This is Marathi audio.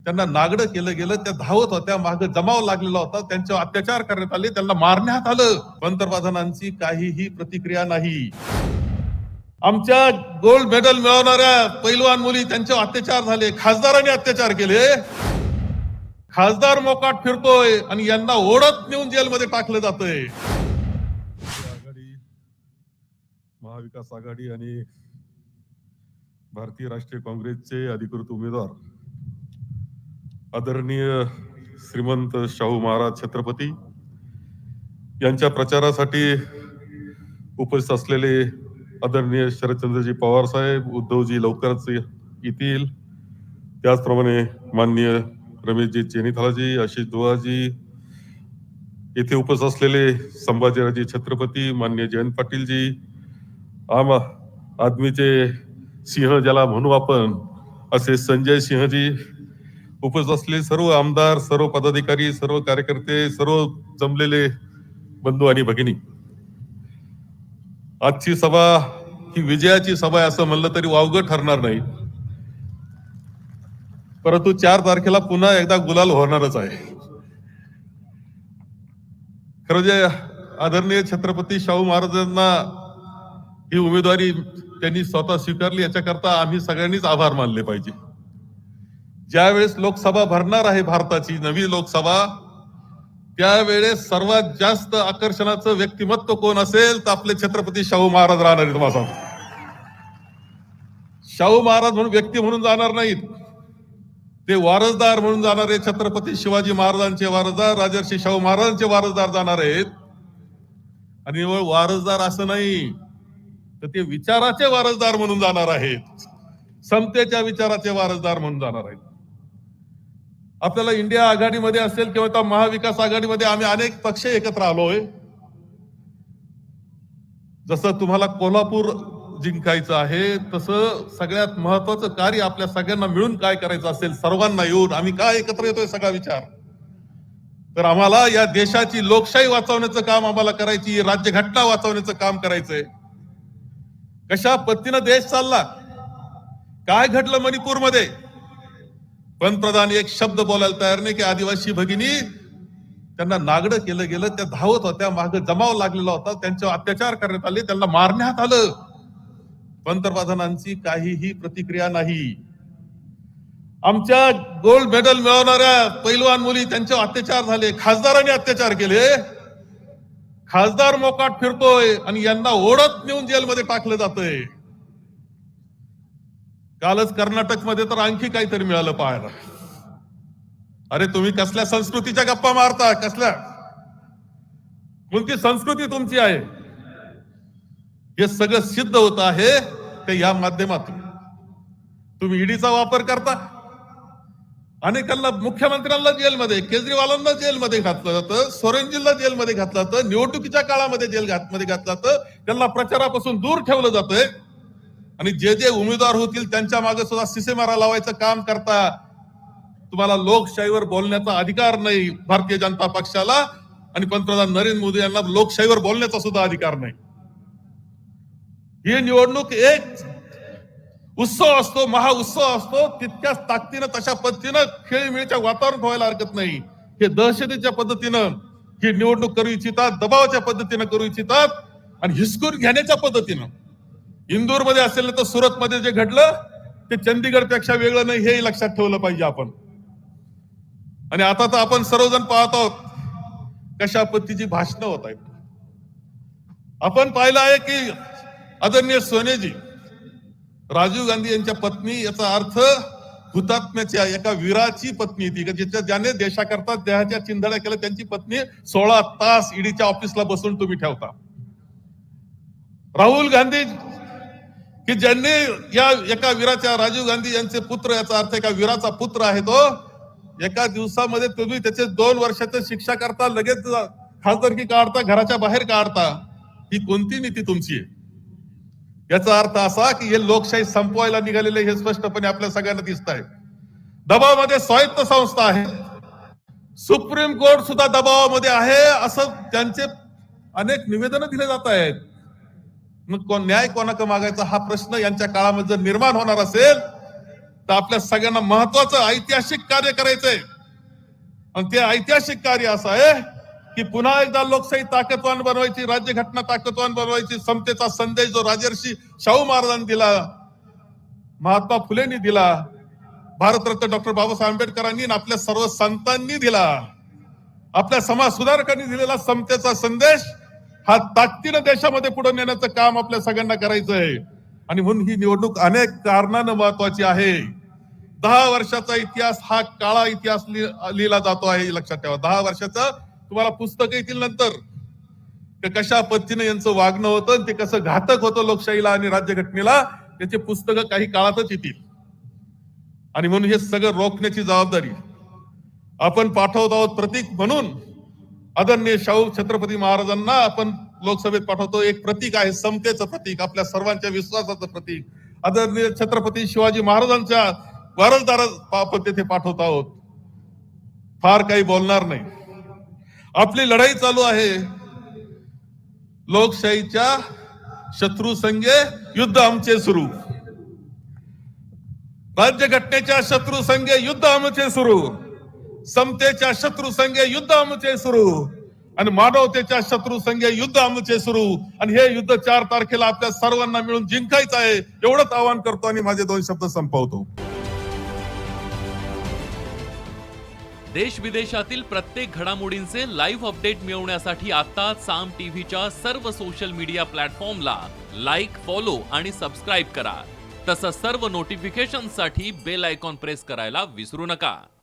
त्यांना नागडं केलं गेलं, त्या धावत होत्या, मागे जमाव लागलेला होता, त्यांच्यावर अत्याचार करण्यात आले, त्यांना मारण्यात आलं. पंतप्रधानांची काहीही प्रतिक्रिया नाही. आमच्या गोल्ड मेडल मिळवणाऱ्या पैलवान मुली, त्यांच्यावर अत्याचार झाले, खासदारांनी अत्याचार केले. खासदार मोकाट फिरतोय आणि यांना ओढत नेऊन जेलमध्ये टाकलं जातंय. महाविकास आघाडी आणि भारतीय राष्ट्रीय काँग्रेसचे अधिकृत उमेदवार आदरणीय श्रीमंत शाहू महाराज छत्रपती यांच्या प्रचारासाठी उपस्थित असलेले आदरणीय शरदचंद्रजी पवार साहेब, उद्धवजी लवकरच येतील, त्याचप्रमाणे माननीय रमेशजी चेनीथालाजी, आशिष दुवाजी, येथे उपस्थित असलेले संभाजीराजे छत्रपती, माननीय जयंत पाटीलजी, आम आदमीचे सिंह ज्याला म्हणू आपण, असे संजय सिंहजी, उपस्थित असलेले सर्व आमदार, सर्व पदाधिकारी, सर्व कार्यकर्ते, सर्व जमलेले बंधू आणि भगिनी, आजची सभा ही विजयाची सभा आहे असं म्हणलं तरी वावगं ठरणार नाही. परंतु 4 तारखेला पुन्हा एकदा गुलाल होणारच आहे. खरं जे आदरणीय छत्रपती शाहू महाराजांना ही उमेदवारी त्यांनी स्वतः स्वीकारली, याच्याकरता आम्ही सगळ्यांनीच आभार मानले पाहिजे. ज्यावेळेस लोकसभा भरणार आहे, भारताची नवी लोकसभा, त्यावेळेस सर्वात जास्त आकर्षणाचं व्यक्तिमत्व कोण असेल तर आपले छत्रपती शाहू महाराज राहणार आहेत. तुम्हाला शाहू महाराज म्हणून व्यक्ती म्हणून जाणार नाहीत, ते वारसदार म्हणून जाणारे, छत्रपती शिवाजी महाराजांचे वारसदार, राजर्षी शाहू महाराजांचे वारसदार जाणार आहेत. आणि निवळ वारसदार असं नाही तर ते विचाराचे वारसदार म्हणून जाणार आहेत, समतेच्या विचाराचे वारसदार म्हणून जाणार आहेत. आपल्याला इंडिया आघाडीमध्ये असेल किंवा त्या महाविकास आघाडीमध्ये आम्ही अनेक पक्ष एकत्र आलोय. जसं तुम्हाला कोल्हापूर जिंकायचं आहे, तसं सगळ्यात महत्वाचं कार्य आपल्या सगळ्यांना मिळून काय करायचं असेल, सर्वांना येऊन आम्ही काय एकत्र येतोय सगळा विचार, तर आम्हाला या देशाची लोकशाही वाचवण्याचं काम आम्हाला करायची, राज्यघटना वाचवण्याचं काम करायचंय. कशा पद्धतीनं देश चालला, काय घडलं मणिपूरमध्ये, पंतप्रधान एक शब्द बोलायला तयार नाही की आदिवासी भगिनी, त्यांना नागडं केलं गेलं, त्या धावत होत्या, मागे जमाव लागलेला होता, त्यांच्यावर अत्याचार करण्यात आले, त्यांना मारण्यात आलं. पंतप्रधानांची काहीही प्रतिक्रिया नाही. आमच्या गोल्ड मेडल मिळवणाऱ्या पैलवान मुली, त्यांच्यावर अत्याचार झाले, खासदारांनी अत्याचार केले. खासदार मोकाट फिरतोय आणि यांना ओढत नेऊन जेलमध्ये टाकलं जातंय. कालच कर्नाटकमध्ये तर आणखी काहीतरी मिळालं पाहायला. अरे तुम्ही कसल्या संस्कृतीच्या गप्पा मारता, कसल्या, कोणती संस्कृती तुमची आहे? हे सगळं सिद्ध होत आहे ते या माध्यमातून. तुम्ही ईडीचा वापर करता, अनेकांना, मुख्यमंत्र्यांना जेलमध्ये, केजरीवालांना जेलमध्ये घातलं जातं, सोरेनजींना जेलमध्ये घातलं जातं, निवडणुकीच्या काळामध्ये जेलमध्ये घातलं जातं, त्यांना प्रचारापासून दूर ठेवलं जातंय. आणि जे जे उमेदवार होतील त्यांच्या मागे सुद्धा सिसेमारा लावायचं काम करता. तुम्हाला लोकशाहीवर बोलण्याचा अधिकार नाही भारतीय जनता पक्षाला, आणि पंतप्रधान नरेंद्र मोदी यांना लोकशाहीवर बोलण्याचा सुद्धा अधिकार नाही. ही निवडणूक एक उत्सव असतो, महाउत्सव असतो, तितक्याच ताकदीनं, तशा पद्धतीनं खेळीमेळीच्या वातावरण व्हायला हरकत नाही. हे दहशतीच्या पद्धतीनं ही निवडणूक करू इच्छितात, दबावाच्या पद्धतीनं करू इच्छितात, आणि हिसकून घेण्याच्या पद्धतीनं. इंदूरमध्ये असेल तर सुरतमध्ये जे घडलं ते चंदीगड पेक्षा वेगळं नाही, हेही लक्षात ठेवलं पाहिजे आपण. आणि आता तर आपण सर्वजण पाहत आहोत कशा पद्धतीची भाषणं होत आहेत. आपण पाहिलं आहे की आदरणीय सोनेजी, राजीव गांधी यांच्या पत्नी, याचा अर्थ हुतात्म्याच्या एका वीराची पत्नी ती, ज्याने देशाकरता देहाच्या चिंधड्या केल्या, त्यांची पत्नी 16 तास ईडीच्या ऑफिसला बसून तुम्ही ठेवता. राहुल गांधी की ज्यांनी या एका वीराच्या, राजीव गांधी यांचे पुत्र, याचा अर्थ एका वीराचा पुत्र आहे तो, एका दिवसामध्ये तुम्ही त्याचे 2 वर्षाची शिक्षा करता, लगेच खासदारकी काढता, घराच्या बाहेर काढता. ही कोणती नीती तुमची आहे? याचा अर्थ असा की हे लोकशाही संपवायला निघालेले हे स्पष्टपणे आपल्या सगळ्यांना दिसत आहे. दबावामध्ये स्वायत्त संस्था आहे, सुप्रीम कोर्ट सुद्धा दबावामध्ये आहे, असं त्यांचे अनेक निवेदन दिले जात आहेत. मग न्याय कोणाकडे मागायचा हा प्रश्न यांच्या काळामध्ये जर निर्माण होणार असेल तर आपल्या सगळ्यांना महत्वाचं ऐतिहासिक कार्य करायचंय. आणि ते ऐतिहासिक कार्य असं आहे की पुन्हा एकदा लोकशाही ताकदवान बनवायची, राज्यघटना ताकदवान बनवायची. समतेचा संदेश जो राजर्षी शाहू महाराजांनी दिला, महात्मा फुलेंनी दिला, भारतरत्न डॉक्टर बाबासाहेब आंबेडकरांनी आणि आपल्या सर्व संतांनी दिला, आपल्या समाज सुधारकांनी दिलेला समतेचा संदेश हा ताकदीनं देशामध्ये पुढे नेण्याचं काम आपल्या सगळ्यांना करायचं आहे. आणि म्हणून ही निवडणूक अनेक कारणानं महत्वाची आहे. 10 वर्षाचा इतिहास हा काळा इतिहास लिहिला जातो आहे, लक्षात ठेवा. 10 वर्षाचा तुम्हाला पुस्तक येतील नंतर, ते कशा पद्धतीने यांचं वागणं होतं, ते कसं घातक होतं लोकशाहीला आणि राज्यघटनेला, त्याचे पुस्तकं काही काळातच येतील. आणि म्हणून हे सगळं रोखण्याची जबाबदारी आपण पाठवत आहोत. प्रतीक म्हणून आदरणीय शाहू छत्रपती महाराजांना आपण लोकसभेत पाठवतो. एक प्रतीक आहे, समतेचं प्रतीक, आपल्या सर्वांच्या विश्वासाचं प्रतीक. आदरणीय छत्रपती शिवाजी महाराजांच्या वारसदार आपण तेथे पाठवत आहोत. फार काही बोलणार नाही. आपली लढाई चालू आहे. लोकशाहीच्या शत्रू संगे युद्ध आमचे सुरू, राज्यघटनेच्या शत्रू संगे युद्ध आमचे सुरू, समतेच्या शत्रू संगे युद्ध आमचे सुरू आणि मानवतेच्या शत्रू संगे युद्ध आमचे सुरू. आणि हे युद्ध 4 तारखेला आपल्या सर्वांना मिळून जिंकायचं आहे, एवढंच आवाहन करतो आणि माझे 2 शब्द संपवतो. देश विदेशातील प्रत्येक घडामोडींचे लाईव्ह अपडेट मिळवण्यासाठी आता साम टीव्हीच्या सर्व सोशल मीडिया प्लॅटफॉर्मला लाईक, फॉलो आणि सबस्क्राईब करा. तसंच सर्व नोटिफिकेशनसाठी बेल आयकॉन प्रेस करायला विसरू नका.